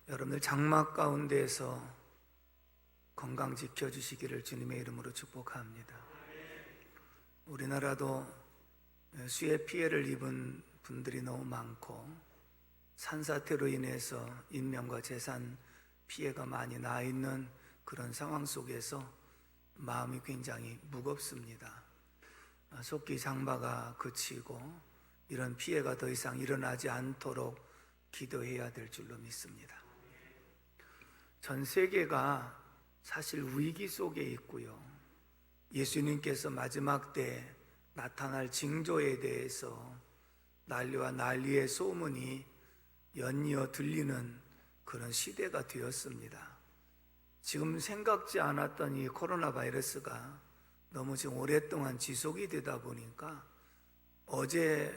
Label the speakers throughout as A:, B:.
A: 여러분들 장막 가운데에서 건강 지켜주시기를 주님의 이름으로 축복합니다. 우리나라도 수해 피해를 입은 분들이 너무 많고 산사태로 인해서 인명과 재산 피해가 많이 나 있는 그런 상황 속에서 마음이 굉장히 무겁습니다. 속기 장마가 그치고 이런 피해가 더 이상 일어나지 않도록 기도해야 될 줄로 믿습니다. 전 세계가 사실 위기 속에 있고요. 예수님께서 마지막 때 나타날 징조에 대해서 난리와 난리의 소문이 연이어 들리는 그런 시대가 되었습니다. 지금 생각지 않았던 이 코로나 바이러스가 너무 지금 오랫동안 지속이 되다 보니까 어제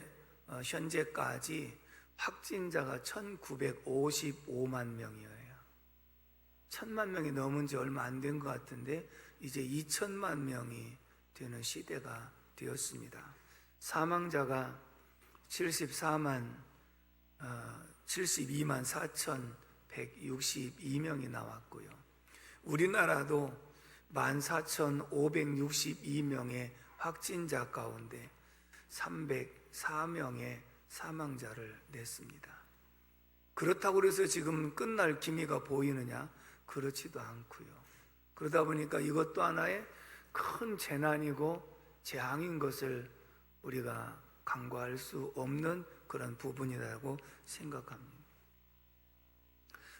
A: 현재까지 확진자가 1955만 명이에요. 1000만 명이 넘은 지 얼마 안 된 것 같은데 이제 2000만 명이 되는 시대가 되었습니다. 사망자가 72만 4,162명이 나왔고요. 우리나라도 14,562명의 확진자 가운데 304명의 사망자를 냈습니다. 그렇다고 해서 지금 끝날 기미가 보이느냐? 그렇지도 않고요. 그러다 보니까 이것도 하나의 큰 재난이고 재앙인 것을 우리가 간과할 수 없는 그런 부분이라고 생각합니다.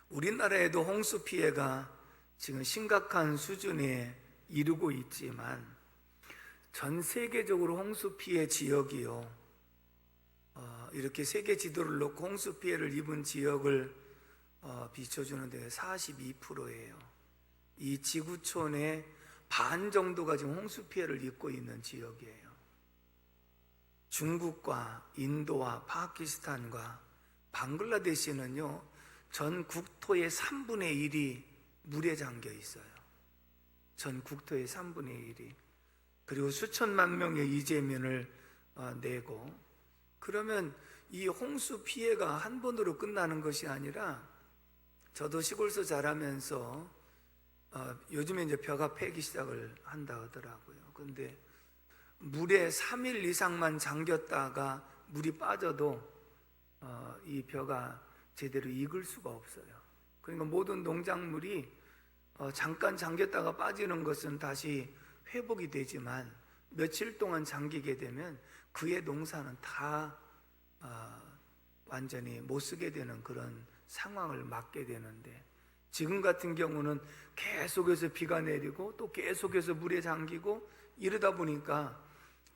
A: 우리나라에도 홍수 피해가 지금 심각한 수준에 이르고 있지만 전 세계적으로 홍수 피해 지역이요, 이렇게 세계 지도를 놓고 홍수 피해를 입은 지역을 비춰주는데 42%예요. 이 지구촌의 반 정도가 지금 홍수 피해를 입고 있는 지역이에요. 중국과 인도와 파키스탄과 방글라데시는요, 전 국토의 3분의 1이 물에 잠겨 있어요. 전 국토의 3분의 1이. 그리고 수천만 명의 이재민을 내고, 그러면 이 홍수 피해가 한 번으로 끝나는 것이 아니라, 저도 시골서 자라면서 요즘에 이제 벼가 패기 시작을 한다 하더라고요. 근데 물에 3일 이상만 잠겼다가 물이 빠져도 이 벼가 제대로 익을 수가 없어요. 그러니까 모든 농작물이 잠깐 잠겼다가 빠지는 것은 다시 회복이 되지만 며칠 동안 잠기게 되면 그의 농사는 다 완전히 못 쓰게 되는 그런 상황을 맞게 되는데, 지금 같은 경우는 계속해서 비가 내리고 또 계속해서 물에 잠기고 이러다 보니까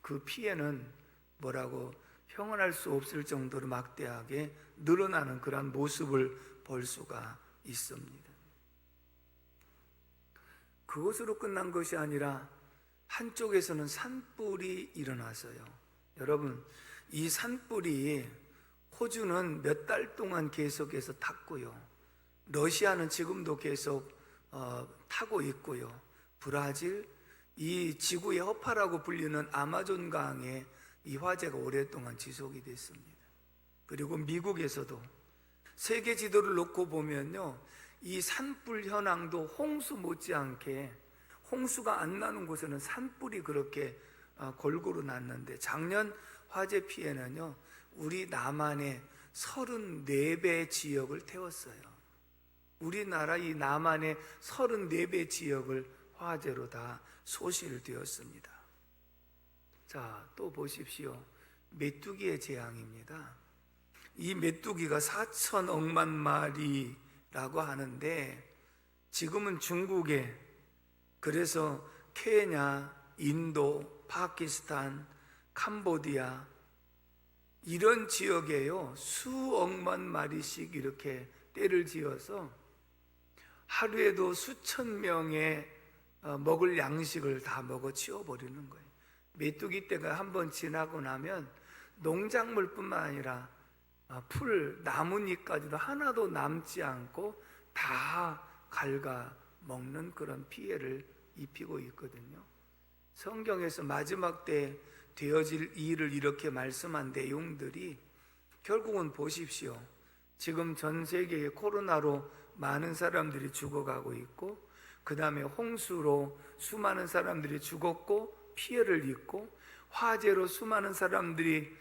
A: 그 피해는 뭐라고 형언할 수 없을 정도로 막대하게 늘어나는 그런 모습을 볼 수가 있습니다. 그것으로 끝난 것이 아니라 한쪽에서는 산불이 일어나서요. 여러분, 이 산불이 호주는 몇 달 동안 계속해서 탔고요. 러시아는 지금도 계속 타고 있고요. 브라질, 이 지구의 허파라고 불리는 아마존 강에 이 화재가 오랫동안 지속이 됐습니다. 그리고 미국에서도 세계 지도를 놓고 보면요, 이 산불 현황도 홍수 못지않게, 홍수가 안 나는 곳에는 산불이 그렇게 골고루 났는데, 작년 화재 피해는요, 우리 남한의 34배 지역을 태웠어요. 우리나라 이 남한의 34배 지역을 화재로 다 소실되었습니다. 자, 또 보십시오. 메뚜기의 재앙입니다. 이 메뚜기가 4천억만 마리라고 하는데, 지금은 중국에, 그래서 케냐, 인도, 파키스탄, 캄보디아 이런 지역에요, 수억만 마리씩 이렇게 떼를 지어서 하루에도 수천 명의 먹을 양식을 다 먹어 치워버리는 거예요. 메뚜기 떼가 한번 지나고 나면 농작물뿐만 아니라 풀, 나뭇잎까지도 하나도 남지 않고 다 갉아 먹는 그런 피해를 입히고 있거든요. 성경에서 마지막 때 되어질 일을 이렇게 말씀한 내용들이 결국은 보십시오. 지금 전 세계에 코로나로 많은 사람들이 죽어가고 있고, 그 다음에 홍수로 수많은 사람들이 죽었고 피해를 입고, 화재로 수많은 사람들이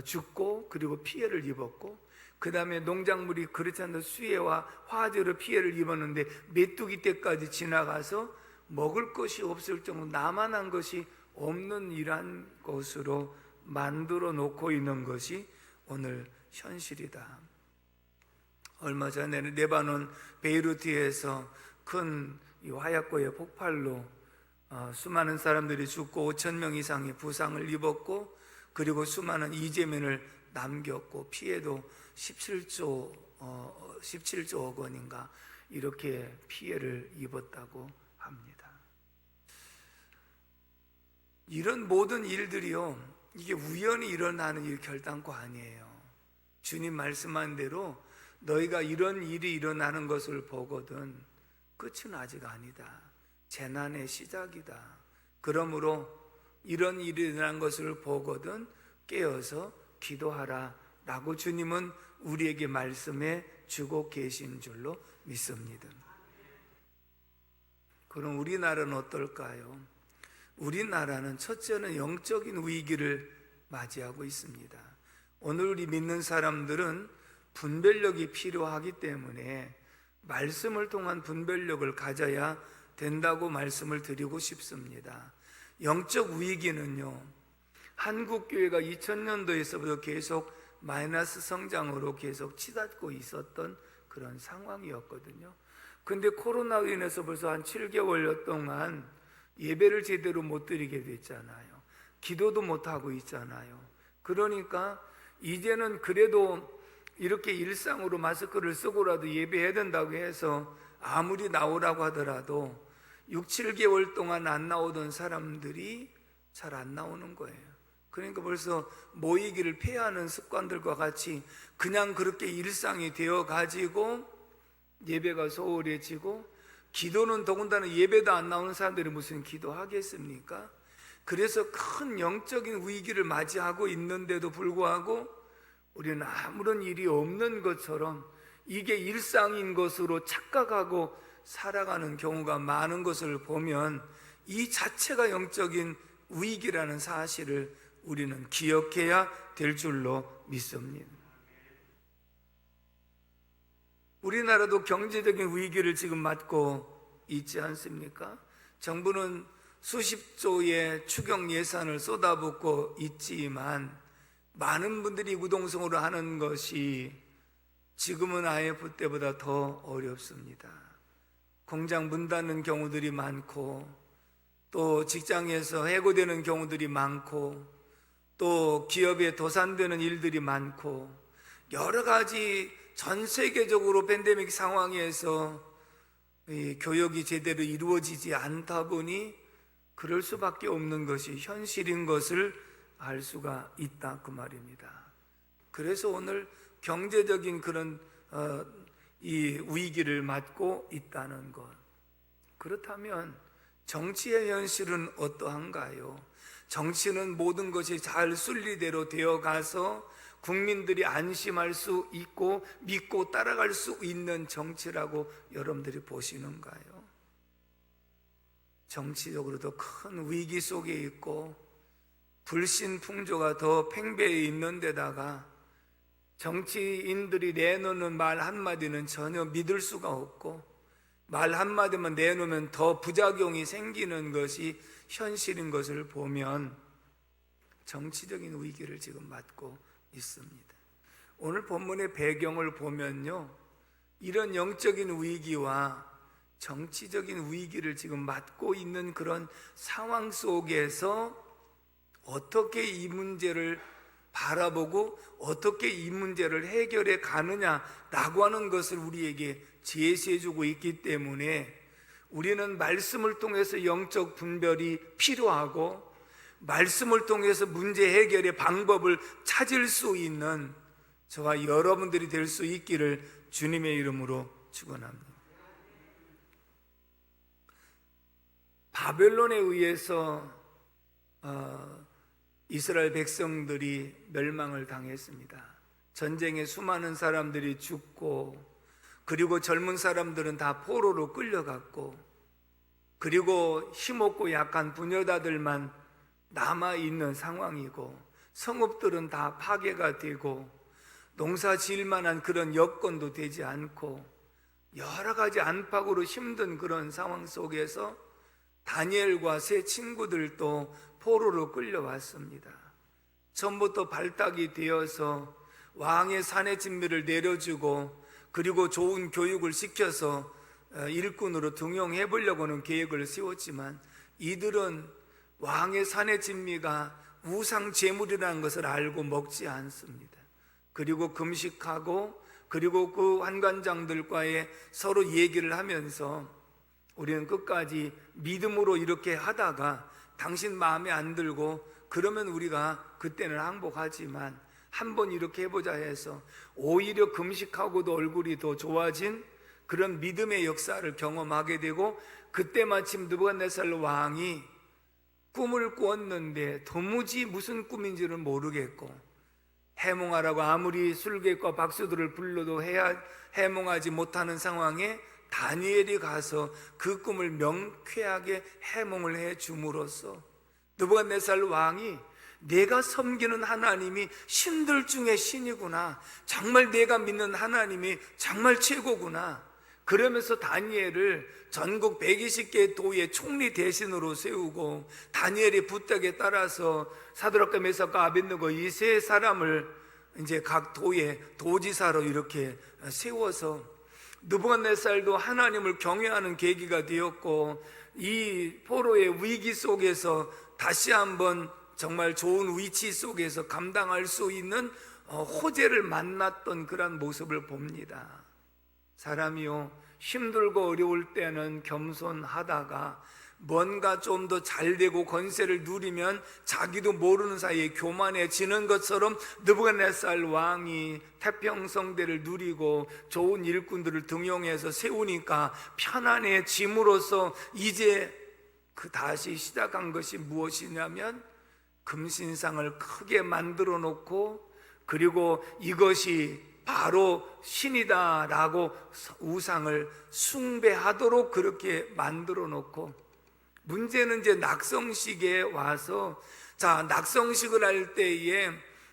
A: 죽고 그리고 피해를 입었고, 그 다음에 농작물이 그렇지 않은 수해와 화재로 피해를 입었는데 메뚜기 때까지 지나가서 먹을 것이 없을 정도 남아난 것이 없는 이러한 것으로 만들어 놓고 있는 것이 오늘 현실이다. 얼마 전에 레바논 베이루트에서 큰 화약고의 폭발로 수많은 사람들이 죽고 5천 명 이상의 부상을 입었고, 그리고 수많은 이재민을 남겼고, 피해도 17조 원인가 이렇게 피해를 입었다고 합니다. 이런 모든 일들이요, 이게 우연히 일어나는 일 결단코 아니에요. 주님 말씀한 대로 너희가 이런 일이 일어나는 것을 보거든 끝은 아직 아니다. 재난의 시작이다. 그러므로 이런 일이 일어난 것을 보거든 깨어서 기도하라 라고 주님은 우리에게 말씀해 주고 계신 줄로 믿습니다. 그럼 우리나라는 어떨까요? 우리나라는 첫째는 영적인 위기를 맞이하고 있습니다. 오늘 우리 믿는 사람들은 분별력이 필요하기 때문에 말씀을 통한 분별력을 가져야 된다고 말씀을 드리고 싶습니다. 영적 위기는요, 한국교회가 2000년도에서부터 계속 마이너스 성장으로 계속 치닫고 있었던 그런 상황이었거든요. 근데 코로나로 인해서 벌써 한 7개월여 동안 예배를 제대로 못 드리게 됐잖아요. 기도도 못하고 있잖아요. 그러니까 이제는 그래도 이렇게 일상으로 마스크를 쓰고라도 예배해야 된다고 해서 아무리 나오라고 하더라도 6, 7개월 동안 안 나오던 사람들이 잘 안 나오는 거예요. 그러니까 벌써 모이기를 폐하는 습관들과 같이 그냥 그렇게 일상이 되어 가지고 예배가 소홀해지고, 기도는 더군다나 예배도 안 나오는 사람들이 무슨 기도하겠습니까? 그래서 큰 영적인 위기를 맞이하고 있는데도 불구하고 우리는 아무런 일이 없는 것처럼 이게 일상인 것으로 착각하고 살아가는 경우가 많은 것을 보면 이 자체가 영적인 위기라는 사실을 우리는 기억해야 될 줄로 믿습니다. 우리나라도 경제적인 위기를 지금 맞고 있지 않습니까? 정부는 수십조의 추경 예산을 쏟아붓고 있지만 많은 분들이 우동성으로 하는 것이 지금은 IMF 때보다 더 어렵습니다. 공장 문 닫는 경우들이 많고, 또 직장에서 해고되는 경우들이 많고, 또 기업에 도산되는 일들이 많고, 여러 가지 전 세계적으로 팬데믹 상황에서 교역이 제대로 이루어지지 않다 보니 그럴 수밖에 없는 것이 현실인 것을 알 수가 있다 그 말입니다. 그래서 오늘 경제적인 그런 이 위기를 맞고 있다는 것. 그렇다면 정치의 현실은 어떠한가요? 정치는 모든 것이 잘 순리대로 되어가서 국민들이 안심할 수 있고 믿고 따라갈 수 있는 정치라고 여러분들이 보시는가요? 정치적으로도 큰 위기 속에 있고 불신풍조가 더 팽배해 있는 데다가 정치인들이 내놓는 말 한마디는 전혀 믿을 수가 없고 말 한마디만 내놓으면 더 부작용이 생기는 것이 현실인 것을 보면 정치적인 위기를 지금 맞고 있습니다. 오늘 본문의 배경을 보면요, 이런 영적인 위기와 정치적인 위기를 지금 맞고 있는 그런 상황 속에서 어떻게 이 문제를 바라보고 어떻게 이 문제를 해결해 가느냐라고 하는 것을 우리에게 제시해 주고 있기 때문에 우리는 말씀을 통해서 영적 분별이 필요하고 말씀을 통해서 문제 해결의 방법을 찾을 수 있는 저와 여러분들이 될 수 있기를 주님의 이름으로 축원합니다. 바벨론에 의해서 이스라엘 백성들이 멸망을 당했습니다. 전쟁에 수많은 사람들이 죽고, 그리고 젊은 사람들은 다 포로로 끌려갔고, 그리고 힘없고 약한 부녀자들만 남아있는 상황이고, 성읍들은 다 파괴가 되고, 농사 지을 만한 그런 여건도 되지 않고, 여러 가지 안팎으로 힘든 그런 상황 속에서 다니엘과 세 친구들도 포로로 끌려왔습니다. 처음부터 발탁이 되어서 왕의 사내 진미를 내려주고, 그리고 좋은 교육을 시켜서 일꾼으로 등용해 보려고는 계획을 세웠지만, 이들은 왕의 사내 진미가 우상 제물이라는 것을 알고 먹지 않습니다. 그리고 금식하고, 그리고 그 환관장들과의 서로 얘기를 하면서 우리는 끝까지 믿음으로 이렇게 하다가 당신 마음에 안 들고 그러면 우리가 그때는 항복하지만 한번 이렇게 해보자 해서 오히려 금식하고도 얼굴이 더 좋아진 그런 믿음의 역사를 경험하게 되고, 그때 마침 느부갓네살 왕이 꿈을 꾸었는데 도무지 무슨 꿈인지는 모르겠고, 해몽하라고 아무리 술객과 박수들을 불러도 해몽하지 못하는 상황에 다니엘이 가서 그 꿈을 명쾌하게 해몽을 해 줌으로써 느부갓네살 왕이 내가 섬기는 하나님이 신들 중에 신이구나, 정말 내가 믿는 하나님이 정말 최고구나, 그러면서 다니엘을 전국 120개 도의 총리 대신으로 세우고, 다니엘의 부탁에 따라서 사드락과 메삭과 아벳느고 이 세 사람을 이제 각 도의 도지사로 이렇게 세워서 느부갓네살도 하나님을 경외하는 계기가 되었고, 이 포로의 위기 속에서 다시 한번 정말 좋은 위치 속에서 감당할 수 있는 호재를 만났던 그런 모습을 봅니다. 사람이요, 힘들고 어려울 때는 겸손하다가 뭔가 좀 더 잘되고 권세를 누리면 자기도 모르는 사이에 교만해지는 것처럼 느부갓네살 왕이 태평성대를 누리고 좋은 일꾼들을 등용해서 세우니까 편안해짐으로써 이제 다시 시작한 것이 무엇이냐면 금신상을 크게 만들어 놓고, 그리고 이것이 바로 신이다라고 우상을 숭배하도록 그렇게 만들어 놓고, 문제는 이제 낙성식에 와서, 자, 낙성식을 할 때에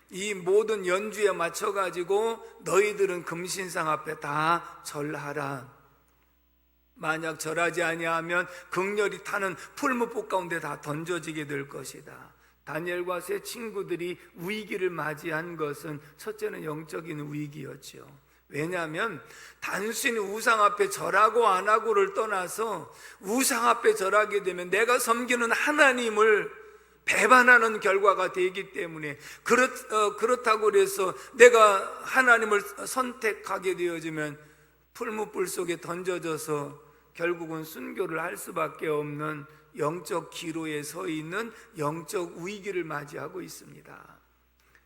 A: 이 모든 연주에 맞춰가지고 너희들은 금신상 앞에 다 절하라. 만약 절하지 아니하면 극렬히 타는 풀무불 가운데 다 던져지게 될 것이다. 다니엘과 세 친구들이 위기를 맞이한 것은 첫째는 영적인 위기였죠. 왜냐하면 단순히 우상 앞에 절하고 안 하고를 떠나서 우상 앞에 절하게 되면 내가 섬기는 하나님을 배반하는 결과가 되기 때문에, 그렇다고 해서 내가 하나님을 선택하게 되어지면 풀무불 속에 던져져서 결국은 순교를 할 수밖에 없는 영적 기로에 서 있는 영적 위기를 맞이하고 있습니다.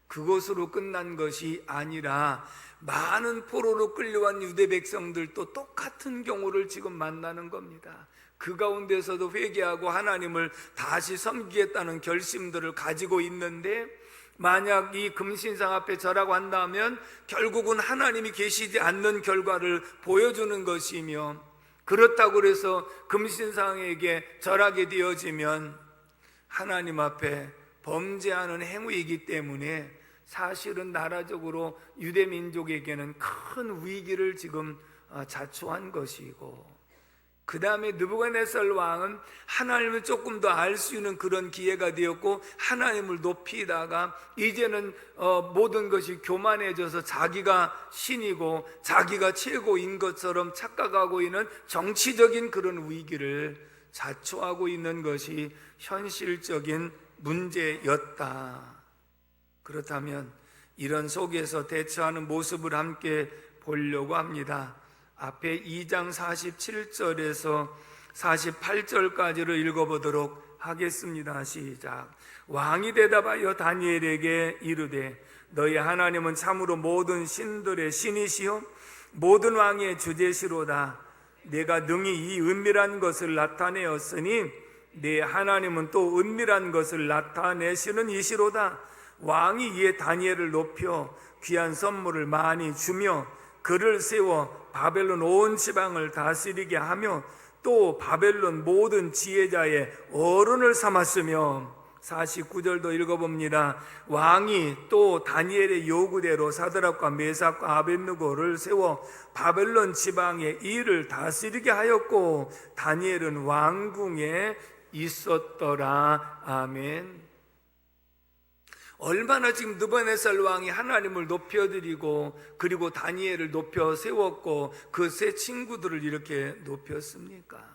A: 그것으로 끝난 것이 아니라 많은 포로로 끌려간 유대 백성들도 똑같은 경우를 지금 만나는 겁니다. 그 가운데서도 회개하고 하나님을 다시 섬기겠다는 결심들을 가지고 있는데, 만약 이 금신상 앞에 절하고 한다면 결국은 하나님이 계시지 않는 결과를 보여주는 것이며, 그렇다고 해서 금신상에게 절하게 되어지면 하나님 앞에 범죄하는 행위이기 때문에 사실은 나라적으로 유대 민족에게는 큰 위기를 지금 자초한 것이고, 그 다음에 느부갓네살 왕은 하나님을 조금 더 알 수 있는 그런 기회가 되었고, 하나님을 높이다가 이제는 모든 것이 교만해져서 자기가 신이고 자기가 최고인 것처럼 착각하고 있는 정치적인 그런 위기를 자초하고 있는 것이 현실적인 문제였다. 그렇다면 이런 속에서 대처하는 모습을 함께 보려고 합니다. 앞에 2장 47절에서 48절까지를 읽어보도록 하겠습니다. 시작. 왕이 대답하여 다니엘에게 이르되 너희 하나님은 참으로 모든 신들의 신이시요 모든 왕의 주제시로다. 내가 능히 이 은밀한 것을 나타내었으니 내 하나님은 또 은밀한 것을 나타내시는 이시로다. 왕이 이에 다니엘을 높여 귀한 선물을 많이 주며 그를 세워 바벨론 온 지방을 다스리게 하며 또 바벨론 모든 지혜자의 어른을 삼았으며 49절도 읽어봅니다. 왕이 또 다니엘의 요구대로 사드락과 메삭과 아벳느고를 세워 바벨론 지방의 일을 다스리게 하였고 다니엘은 왕궁에 있었더라. 아멘. 얼마나 지금 느부갓네살 왕이 하나님을 높여드리고 그리고 다니엘을 높여 세웠고 그 세 친구들을 이렇게 높였습니까?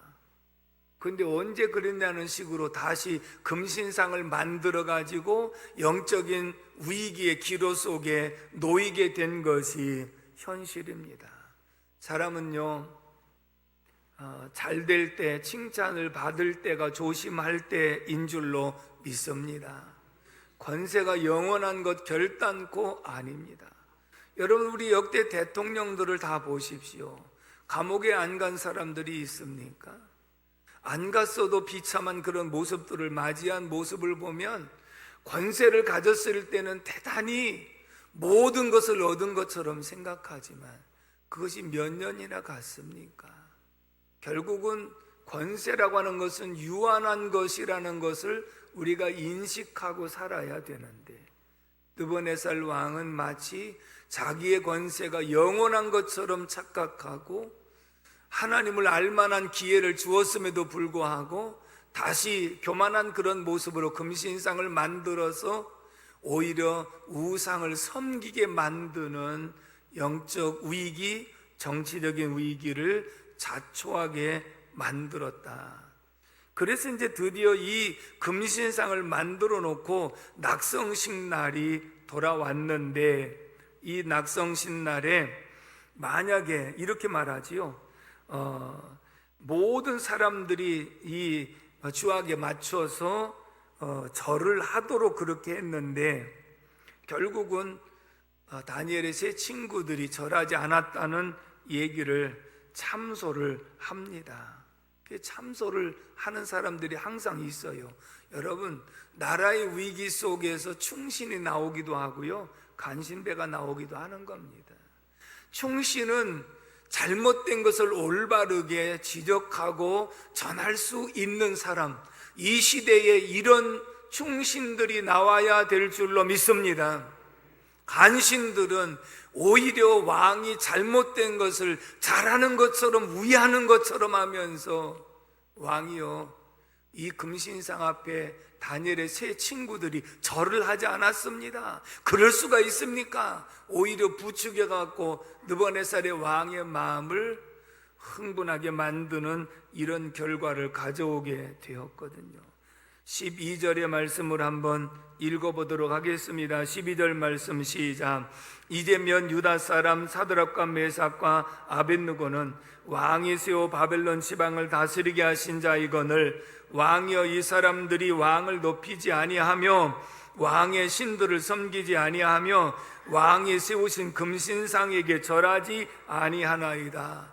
A: 근데 언제 그랬냐는 식으로 다시 금신상을 만들어 가지고 영적인 위기의 기로 속에 놓이게 된 것이 현실입니다. 사람은요, 잘 될 때, 칭찬을 받을 때가 조심할 때인 줄로 믿습니다. 권세가 영원한 것 결단코 아닙니다. 여러분, 우리 역대 대통령들을 다 보십시오. 감옥에 안 간 사람들이 있습니까? 안 갔어도 비참한 그런 모습들을 맞이한 모습을 보면 권세를 가졌을 때는 대단히 모든 것을 얻은 것처럼 생각하지만 그것이 몇 년이나 갔습니까? 결국은 권세라고 하는 것은 유한한 것이라는 것을 우리가 인식하고 살아야 되는데 느부갓네살 왕은 마치 자기의 권세가 영원한 것처럼 착각하고 하나님을 알만한 기회를 주었음에도 불구하고 다시 교만한 그런 모습으로 금신상을 만들어서 오히려 우상을 섬기게 만드는 영적 위기, 정치적인 위기를 자초하게 만들었다. 그래서 이제 드디어 이 금신상을 만들어 놓고 낙성식 날이 돌아왔는데 이 낙성식 날에 만약에 이렇게 말하지요. 모든 사람들이 이 주악에 맞춰서 절을 하도록 그렇게 했는데 결국은 다니엘의 세 친구들이 절하지 않았다는 얘기를 참소를 합니다. 참소를 하는 사람들이 항상 있어요. 여러분, 나라의 위기 속에서 충신이 나오기도 하고요, 간신배가 나오기도 하는 겁니다. 충신은 잘못된 것을 올바르게 지적하고 전할 수 있는 사람, 이 시대에 이런 충신들이 나와야 될 줄로 믿습니다. 간신들은 오히려 왕이 잘못된 것을 잘하는 것처럼 위하는 것처럼 하면서 왕이요, 이 금신상 앞에 다니엘의 세 친구들이 절을 하지 않았습니다. 그럴 수가 있습니까? 오히려 부추겨 갖고 느부갓네살의 왕의 마음을 흥분하게 만드는 이런 결과를 가져오게 되었거든요. 12절의 말씀을 한번 읽어보도록 하겠습니다. 12절 말씀 시작. 이제면 유다 사람 사드락과 메삭과 아벳느고는 왕이 세워 바벨론 지방을 다스리게 하신 자이거늘 왕이여, 이 사람들이 왕을 높이지 아니하며 왕의 신들을 섬기지 아니하며 왕이 세우신 금신상에게 절하지 아니하나이다.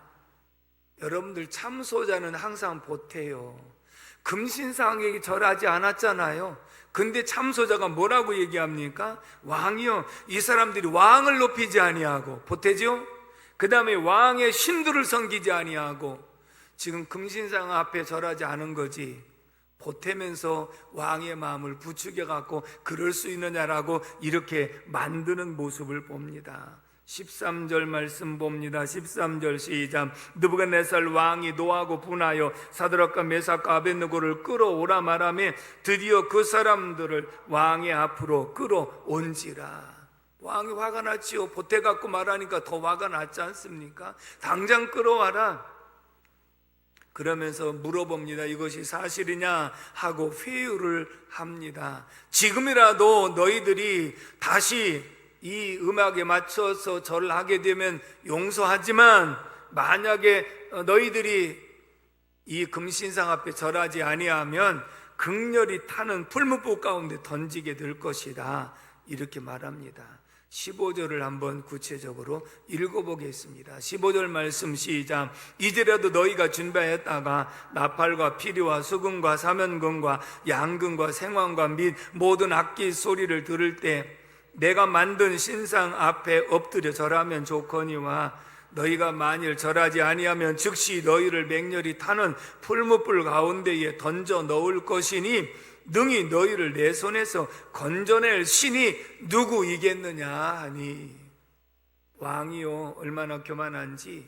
A: 여러분들, 참소자는 항상 보태요. 금신상에게 절하지 않았잖아요. 근데 참소자가 뭐라고 얘기합니까? 왕이요, 이 사람들이 왕을 높이지 아니하고, 보태죠? 그 다음에 왕의 신들을 섬기지 아니하고, 지금 금신상 앞에 절하지 않은 거지, 보태면서 왕의 마음을 부추겨 갖고 그럴 수 있느냐라고 이렇게 만드는 모습을 봅니다. 13절 말씀 봅니다. 13절 시작. 느부갓네살 왕이 노하고 분하여 사드락과 메삭과 아벳느고를 끌어오라 말하며 드디어 그 사람들을 왕의 앞으로 끌어온지라. 왕이 화가 났지요. 보태갖고 말하니까 더 화가 났지 않습니까? 당장 끌어와라. 그러면서 물어봅니다. 이것이 사실이냐 하고 회유를 합니다. 지금이라도 너희들이 다시 이 음악에 맞춰서 절을 하게 되면 용서하지만 만약에 너희들이 이 금신상 앞에 절하지 아니하면 극렬히 타는 풀무불 가운데 던지게 될 것이다, 이렇게 말합니다. 15절을 한번 구체적으로 읽어보겠습니다. 15절 말씀 시작. 이제라도 너희가 준비하였다가 나팔과 피리와 수금과 사면금과 양금과 생황과 및 모든 악기 소리를 들을 때 내가 만든 신상 앞에 엎드려 절하면 좋거니와 너희가 만일 절하지 아니하면 즉시 너희를 맹렬히 타는 풀무불 가운데에 던져 넣을 것이니 능히 너희를 내 손에서 건져낼 신이 누구이겠느냐 하니, 왕이요 얼마나 교만한지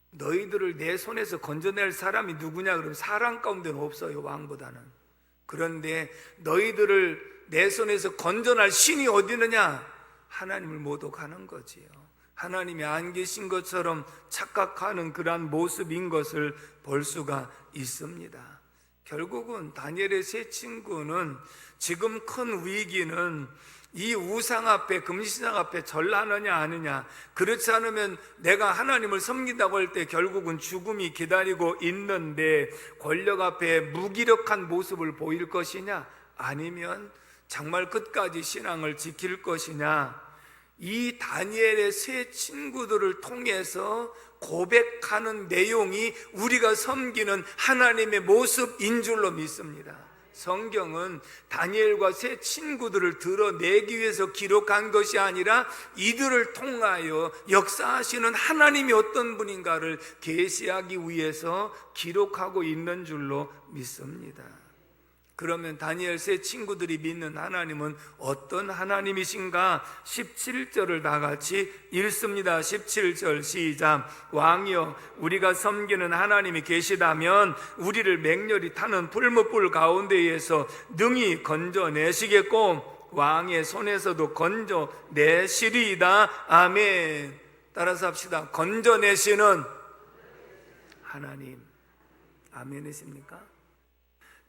A: 너희들을 내 손에서 건져낼 사람이 누구냐 그러면 사람 가운데는 없어요, 왕보다는. 그런데 너희들을 내 손에서 건져낼 신이 어디 있느냐? 하나님을 모독하는 거지요. 하나님이 안 계신 것처럼 착각하는 그러한 모습인 것을 볼 수가 있습니다. 결국은 다니엘의 세 친구는 지금 큰 위기는 이 우상 앞에, 금신상 앞에 절하느냐 아느냐, 그렇지 않으면 내가 하나님을 섬긴다고 할 때 결국은 죽음이 기다리고 있는데 권력 앞에 무기력한 모습을 보일 것이냐, 아니면 정말 끝까지 신앙을 지킬 것이냐, 이 다니엘의 세 친구들을 통해서 고백하는 내용이 우리가 섬기는 하나님의 모습인 줄로 믿습니다. 성경은 다니엘과 세 친구들을 드러내기 위해서 기록한 것이 아니라 이들을 통하여 역사하시는 하나님이 어떤 분인가를 계시하기 위해서 기록하고 있는 줄로 믿습니다. 그러면 다니엘 세 친구들이 믿는 하나님은 어떤 하나님이신가? 17절을 다 같이 읽습니다. 17절 시작. 왕이여 우리가 섬기는 하나님이 계시다면 우리를 맹렬히 타는 풀무불 가운데에서 능히 건져내시겠고 왕의 손에서도 건져내시리이다. 아멘. 따라서 합시다. 건져내시는 하나님. 아멘이십니까?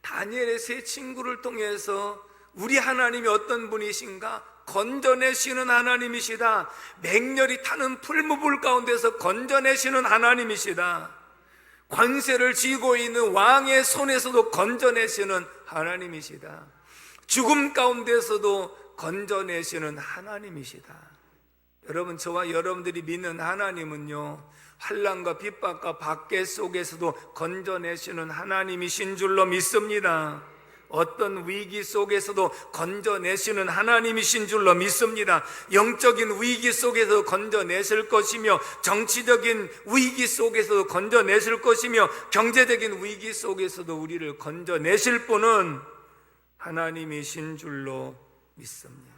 A: 다니엘의 세 친구를 통해서 우리 하나님이 어떤 분이신가? 건져내시는 하나님이시다. 맹렬히 타는 풀무불 가운데서 건져내시는 하나님이시다. 권세를 쥐고 있는 왕의 손에서도 건져내시는 하나님이시다. 죽음 가운데서도 건져내시는 하나님이시다. 여러분, 저와 여러분들이 믿는 하나님은요, 환난과 핍박과 박해 속에서도 건져내시는 하나님이신 줄로 믿습니다. 어떤 위기 속에서도 건져내시는 하나님이신 줄로 믿습니다. 영적인 위기 속에서 건져내실 것이며, 정치적인 위기 속에서도 건져내실 것이며, 경제적인 위기 속에서도 우리를 건져내실 분은 하나님이신 줄로 믿습니다.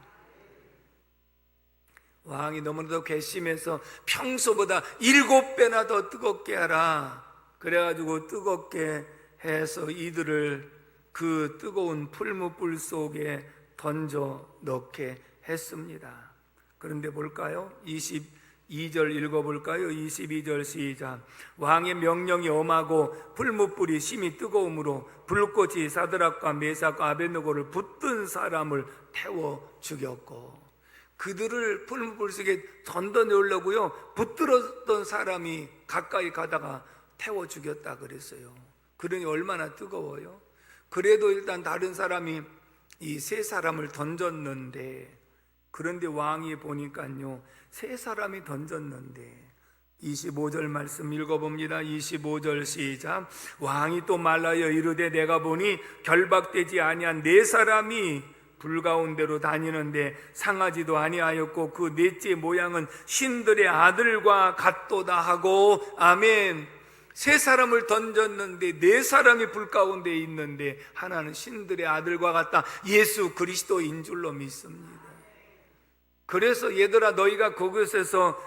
A: 왕이 너무나도 괘씸해서 평소보다 7배나 더 뜨겁게 하라. 그래가지고 뜨겁게 해서 이들을 그 뜨거운 풀무불 속에 던져 넣게 했습니다. 그런데 볼까요? 22절 읽어볼까요? 22절 시작. 왕의 명령이 엄하고 풀무불이 심히 뜨거움으로 불꽃이 사드락과 메삭과 아벳느고를 붙든 사람을 태워 죽였고, 그들을 풀무불 속에 던져내려고요, 붙들었던 사람이 가까이 가다가 태워 죽였다 그랬어요. 그러니 얼마나 뜨거워요. 그래도 일단 다른 사람이 이 세 사람을 던졌는데, 그런데 왕이 보니까요, 세 사람이 던졌는데 25절 말씀 읽어봅니다. 25절 시작. 왕이 또 말하여 이르되 내가 보니 결박되지 아니한 네 사람이 불 가운데로 다니는데 상하지도 아니하였고 그 넷째 모양은 신들의 아들과 같도다 하고. 아멘. 세 사람을 던졌는데 네 사람이 불 가운데 있는데 하나는 신들의 아들과 같다. 예수 그리스도인 줄로 믿습니다. 그래서 얘들아 너희가 그곳에서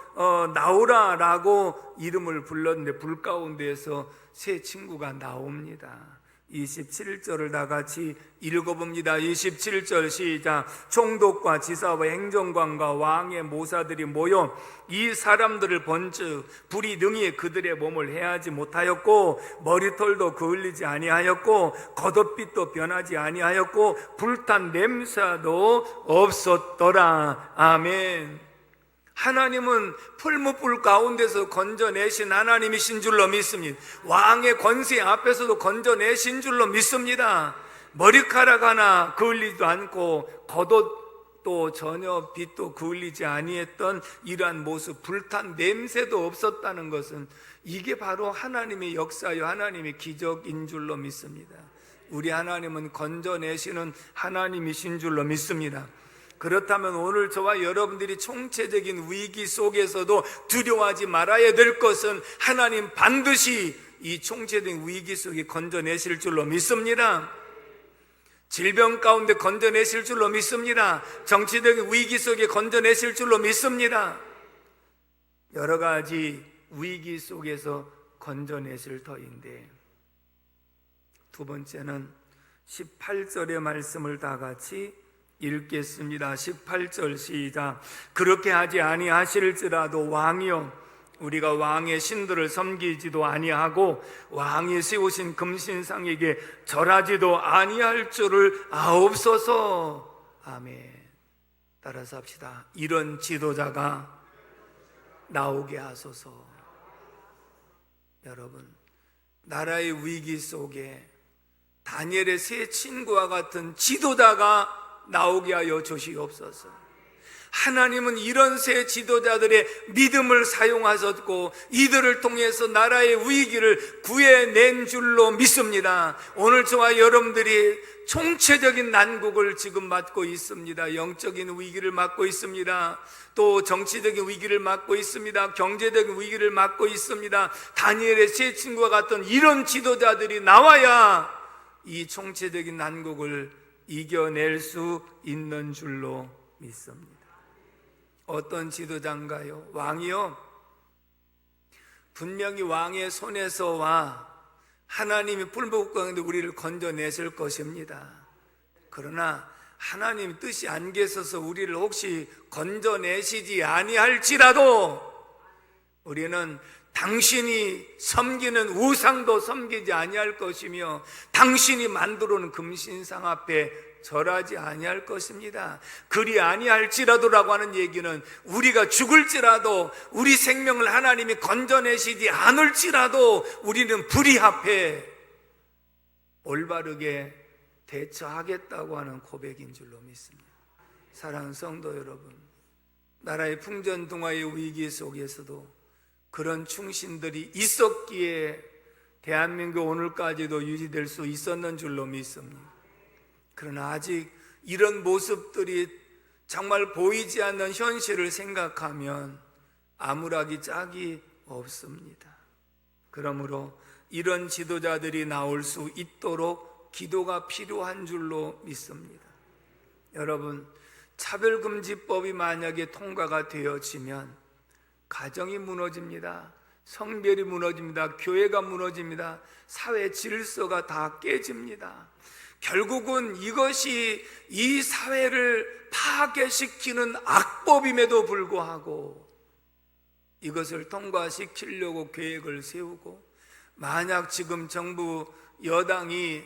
A: 나오라 라고 이름을 불렀는데 불 가운데에서 세 친구가 나옵니다. 27절을 다 같이 읽어봅니다. 27절 시작. 총독과 지사와 행정관과 왕의 모사들이 모여 이 사람들을 본즉 불이 능히 그들의 몸을 해하지 못하였고 머리털도 그을리지 아니하였고 겉옷빛도 변하지 아니하였고 불탄 냄새도 없었더라. 아멘. 하나님은 풀무불 가운데서 건져내신 하나님이신 줄로 믿습니다. 왕의 권세 앞에서도 건져내신 줄로 믿습니다. 머리카락 하나 그을리지도 않고 겉옷 또 전혀 빛도 그을리지 아니했던 이러한 모습, 불탄 냄새도 없었다는 것은 이게 바로 하나님의 역사요 하나님의 기적인 줄로 믿습니다. 우리 하나님은 건져내시는 하나님이신 줄로 믿습니다. 그렇다면 오늘 저와 여러분들이 총체적인 위기 속에서도 두려워하지 말아야 될 것은 하나님 반드시 이 총체적인 위기 속에 건져내실 줄로 믿습니다. 질병 가운데 건져내실 줄로 믿습니다. 정치적인 위기 속에 건져내실 줄로 믿습니다. 여러 가지 위기 속에서 건져내실 터인데, 두 번째는 18절의 말씀을 다 같이 읽겠습니다. 18절 시작. 그렇게 하지 아니하실지라도 왕이여, 우리가 왕의 신들을 섬기지도 아니하고 왕이 세우신 금신상에게 절하지도 아니할 줄을 아옵소서. 아멘. 따라서 합시다. 이런 지도자가 나오게 하소서. 여러분, 나라의 위기 속에 다니엘의 세 친구와 같은 지도자가 나오게 하여 주시옵소서. 하나님은 이런 세 지도자들의 믿음을 사용하셨고 이들을 통해서 나라의 위기를 구해낸 줄로 믿습니다. 오늘 저와 여러분들이 총체적인 난국을 지금 맞고 있습니다. 영적인 위기를 맞고 있습니다. 또 정치적인 위기를 맞고 있습니다. 경제적인 위기를 맞고 있습니다. 다니엘의 세 친구와 같은 이런 지도자들이 나와야 이 총체적인 난국을 이겨낼 수 있는 줄로 믿습니다. 어떤 지도자인가요? 왕이요, 분명히 왕의 손에서와 하나님이 불복국 가운데 우리를 건져내실 것입니다. 그러나 하나님 뜻이 안 계셔서 우리를 혹시 건져내시지 아니할지라도 우리는 당신이 섬기는 우상도 섬기지 아니할 것이며 당신이 만들어 놓은 금신상 앞에 절하지 아니할 것입니다. 그리 아니할지라도라고 하는 얘기는 우리가 죽을지라도, 우리 생명을 하나님이 건져내시지 않을지라도 우리는 불의 앞에 올바르게 대처하겠다고 하는 고백인 줄로 믿습니다. 사랑하는 성도 여러분, 나라의 풍전등화의 위기 속에서도 그런 충신들이 있었기에 대한민국 오늘까지도 유지될 수 있었는 줄로 믿습니다. 그러나 아직 이런 모습들이 정말 보이지 않는 현실을 생각하면 암울하기 짝이 없습니다. 그러므로 이런 지도자들이 나올 수 있도록 기도가 필요한 줄로 믿습니다. 여러분, 차별금지법이 만약에 통과가 되어지면 가정이 무너집니다. 성별이 무너집니다. 교회가 무너집니다. 사회 질서가 다 깨집니다. 결국은 이것이 이 사회를 파괴시키는 악법임에도 불구하고 이것을 통과시키려고 계획을 세우고, 만약 지금 정부 여당이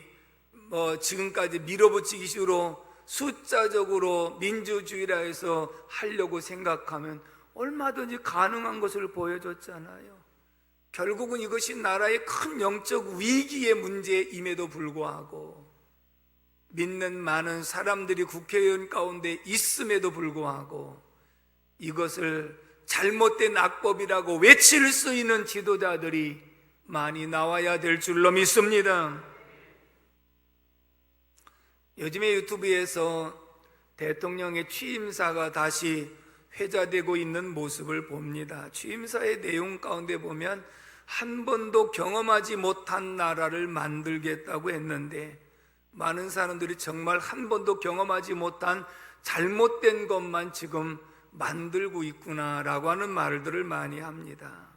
A: 지금까지 밀어붙이기 식으로 숫자적으로 민주주의라 해서 하려고 생각하면 얼마든지 가능한 것을 보여줬잖아요. 결국은 이것이 나라의 큰 영적 위기의 문제임에도 불구하고, 믿는 많은 사람들이 국회의원 가운데 있음에도 불구하고 이것을 잘못된 악법이라고 외칠 수 있는 지도자들이 많이 나와야 될 줄로 믿습니다. 요즘에 유튜브에서 대통령의 취임사가 다시 회자되고 있는 모습을 봅니다. 취임사의 내용 가운데 보면 한 번도 경험하지 못한 나라를 만들겠다고 했는데, 많은 사람들이 정말 한 번도 경험하지 못한 잘못된 것만 지금 만들고 있구나라고 하는 말들을 많이 합니다.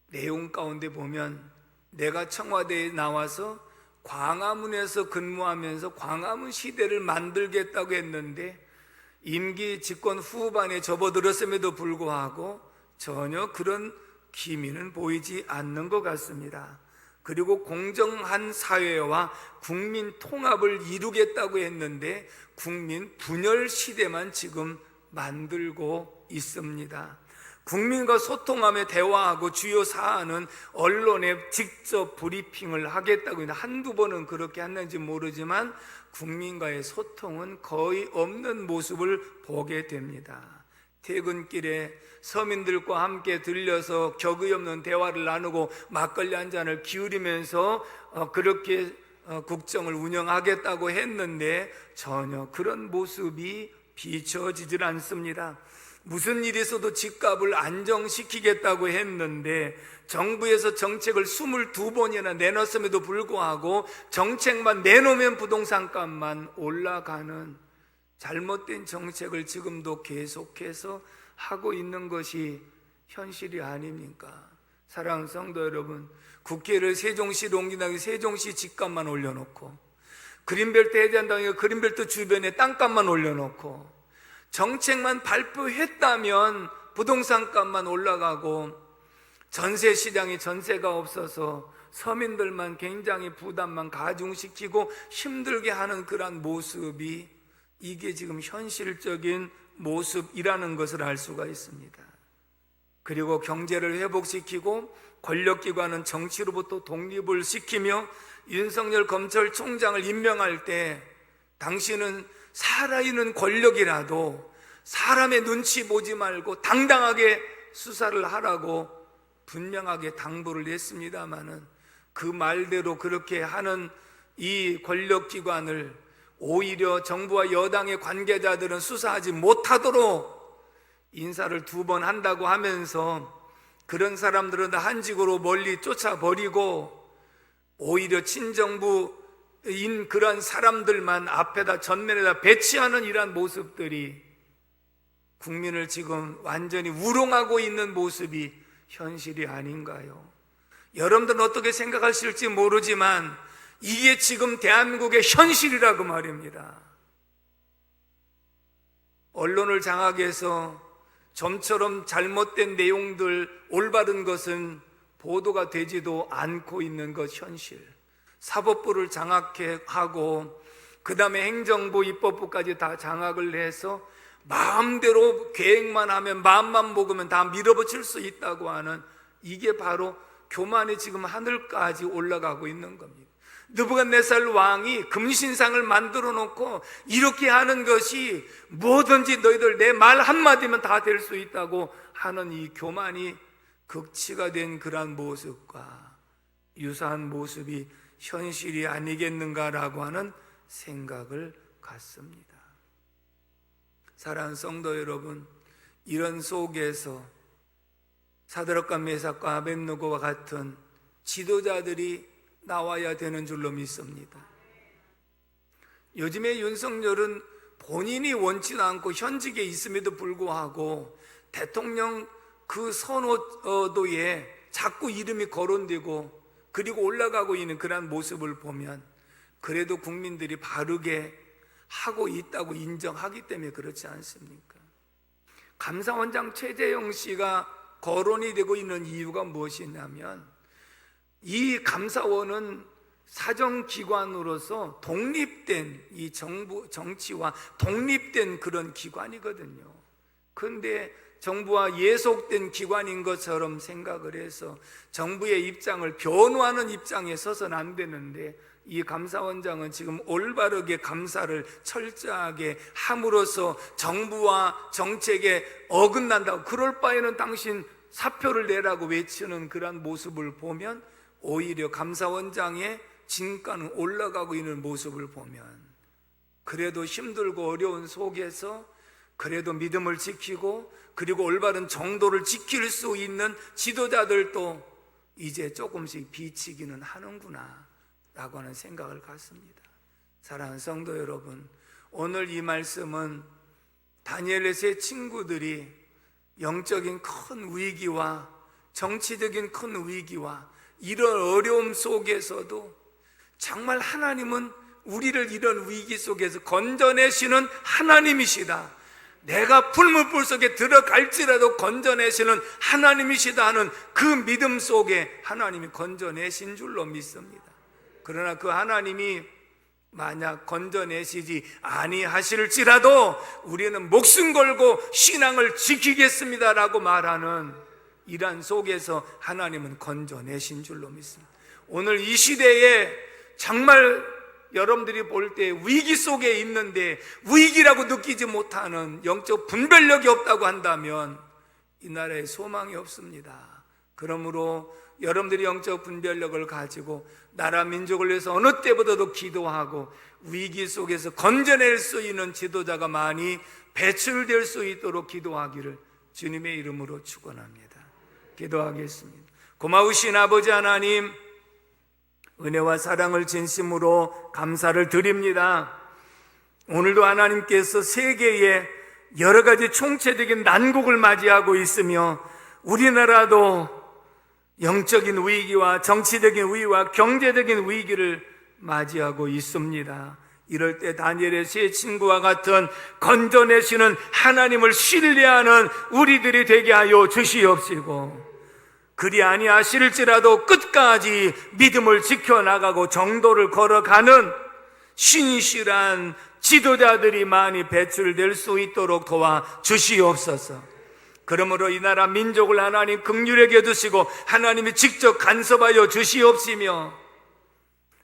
A: 내용 가운데 보면 내가 청와대에 나와서 광화문에서 근무하면서 광화문 시대를 만들겠다고 했는데 임기 집권 후반에 접어들었음에도 불구하고 전혀 그런 기미는 보이지 않는 것 같습니다. 그리고 공정한 사회와 국민 통합을 이루겠다고 했는데 국민 분열 시대만 지금 만들고 있습니다. 국민과 소통하며 대화하고 주요 사안은 언론에 직접 브리핑을 하겠다고 했는데, 한두 번은 그렇게 했는지 모르지만 국민과의 소통은 거의 없는 모습을 보게 됩니다. 퇴근길에 서민들과 함께 들려서 격의 없는 대화를 나누고 막걸리 한 잔을 기울이면서 그렇게 국정을 운영하겠다고 했는데 전혀 그런 모습이 비춰지질 않습니다. 무슨 일이 있어도 집값을 안정시키겠다고 했는데 정부에서 정책을 22번이나 내놨음에도 불구하고 정책만 내놓으면 부동산값만 올라가는 잘못된 정책을 지금도 계속해서 하고 있는 것이 현실이 아닙니까? 사랑하는 성도 여러분, 국회를 세종시로 옮긴다고 세종시 집값만 올려놓고 그린벨트 해제한다고 그린벨트 주변에 땅값만 올려놓고 정책만 발표했다면 부동산값만 올라가고 전세 시장에 전세가 없어서 서민들만 굉장히 부담만 가중시키고 힘들게 하는 그러한 모습이 이게 지금 현실적인 모습이라는 것을 알 수가 있습니다. 그리고 경제를 회복시키고 권력기관은 정치로부터 독립을 시키며 윤석열 검찰총장을 임명할 때 당신은 살아있는 권력이라도 사람의 눈치 보지 말고 당당하게 수사를 하라고 분명하게 당부를 했습니다마는 그 말대로 그렇게 하는 이 권력기관을 오히려 정부와 여당의 관계자들은 수사하지 못하도록 인사를 2번 한다고 하면서 그런 사람들은 한직으로 멀리 쫓아버리고 오히려 친정부인 그런 사람들만 앞에다 전면에다 배치하는 이러한 모습들이 국민을 지금 완전히 우롱하고 있는 모습이 현실이 아닌가요? 여러분들은 어떻게 생각하실지 모르지만 이게 지금 대한민국의 현실이라고 말입니다. 언론을 장악해서 좀처럼 잘못된 내용들, 올바른 것은 보도가 되지도 않고 있는 것 현실. 사법부를 장악하고 그 다음에 행정부, 입법부까지 다 장악을 해서 마음대로 계획만 하면 마음만 먹으면 다 밀어붙일 수 있다고 하는 이게 바로 교만이 지금 하늘까지 올라가고 있는 겁니다. 느부갓네살 왕이 금신상을 만들어 놓고 이렇게 하는 것이 뭐든지 너희들 내 말 한마디면 다 될 수 있다고 하는 이 교만이 극치가 된 그러한 모습과 유사한 모습이 현실이 아니겠는가라고 하는 생각을 갖습니다. 사랑하는 성도 여러분, 이런 속에서 사드락과 메삭과 아벳느고와 같은 지도자들이 나와야 되는 줄로 믿습니다. 요즘에 윤석열은 본인이 원치도 않고 현직에 있음에도 불구하고 대통령 그 선호도에 자꾸 이름이 거론되고 그리고 올라가고 있는 그런 모습을 보면 그래도 국민들이 바르게 하고 있다고 인정하기 때문에 그렇지 않습니까? 감사원장 최재형 씨가 거론이 되고 있는 이유가 무엇이냐면 이 감사원은 사정기관으로서 독립된 이 정부, 정치와 독립된 그런 기관이거든요. 그런데 정부와 예속된 기관인 것처럼 생각을 해서 정부의 입장을 변호하는 입장에 서서는 안 되는데 이 감사원장은 지금 올바르게 감사를 철저하게 함으로써 정부와 정책에 어긋난다고 그럴 바에는 당신 사표를 내라고 외치는 그런 모습을 보면 오히려 감사원장의 진가는 올라가고 있는 모습을 보면 그래도 힘들고 어려운 속에서 그래도 믿음을 지키고 그리고 올바른 정도를 지킬 수 있는 지도자들도 이제 조금씩 비치기는 하는구나 라고 하는 생각을 갖습니다. 사랑하는 성도 여러분, 오늘 이 말씀은 다니엘의 세 친구들이 영적인 큰 위기와 정치적인 큰 위기와 이런 어려움 속에서도 정말 하나님은 우리를 이런 위기 속에서 건져내시는 하나님이시다, 내가 풀무불 속에 들어갈지라도 건져내시는 하나님이시다 하는 그 믿음 속에 하나님이 건져내신 줄로 믿습니다. 그러나 그 하나님이 만약 건져내시지 아니하실지라도 우리는 목숨 걸고 신앙을 지키겠습니다라고 말하는 이러한 속에서 하나님은 건져내신 줄로 믿습니다. 오늘 이 시대에 정말 여러분들이 볼 때 위기 속에 있는데 위기라고 느끼지 못하는 영적 분별력이 없다고 한다면 이 나라에 소망이 없습니다. 그러므로 여러분들이 영적 분별력을 가지고 나라 민족을 위해서 어느 때보다도 기도하고 위기 속에서 건져낼 수 있는 지도자가 많이 배출될 수 있도록 기도하기를 주님의 이름으로 축원합니다. 기도하겠습니다. 고마우신 아버지 하나님, 은혜와 사랑을 진심으로 감사를 드립니다. 오늘도 하나님께서 세계에 여러 가지 총체적인 난국을 맞이하고 있으며 우리나라도 영적인 위기와 정치적인 위기와 경제적인 위기를 맞이하고 있습니다. 이럴 때 다니엘의 세 친구와 같은 건져내시는 하나님을 신뢰하는 우리들이 되게 하여 주시옵시고, 그리 아니하실지라도 끝까지 믿음을 지켜나가고 정도를 걸어가는 신실한 지도자들이 많이 배출될 수 있도록 도와 주시옵소서. 그러므로 이 나라 민족을 하나님 긍휼하게 해주시고 하나님이 직접 간섭하여 주시옵시며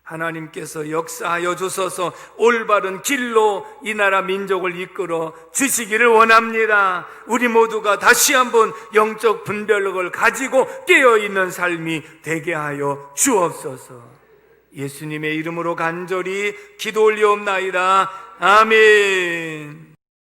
A: 하나님께서 역사하여 주셔서 올바른 길로 이 나라 민족을 이끌어 주시기를 원합니다. 우리 모두가 다시 한번 영적 분별력을 가지고 깨어있는 삶이 되게 하여 주옵소서. 예수님의 이름으로 간절히 기도 올리옵나이다. 아멘.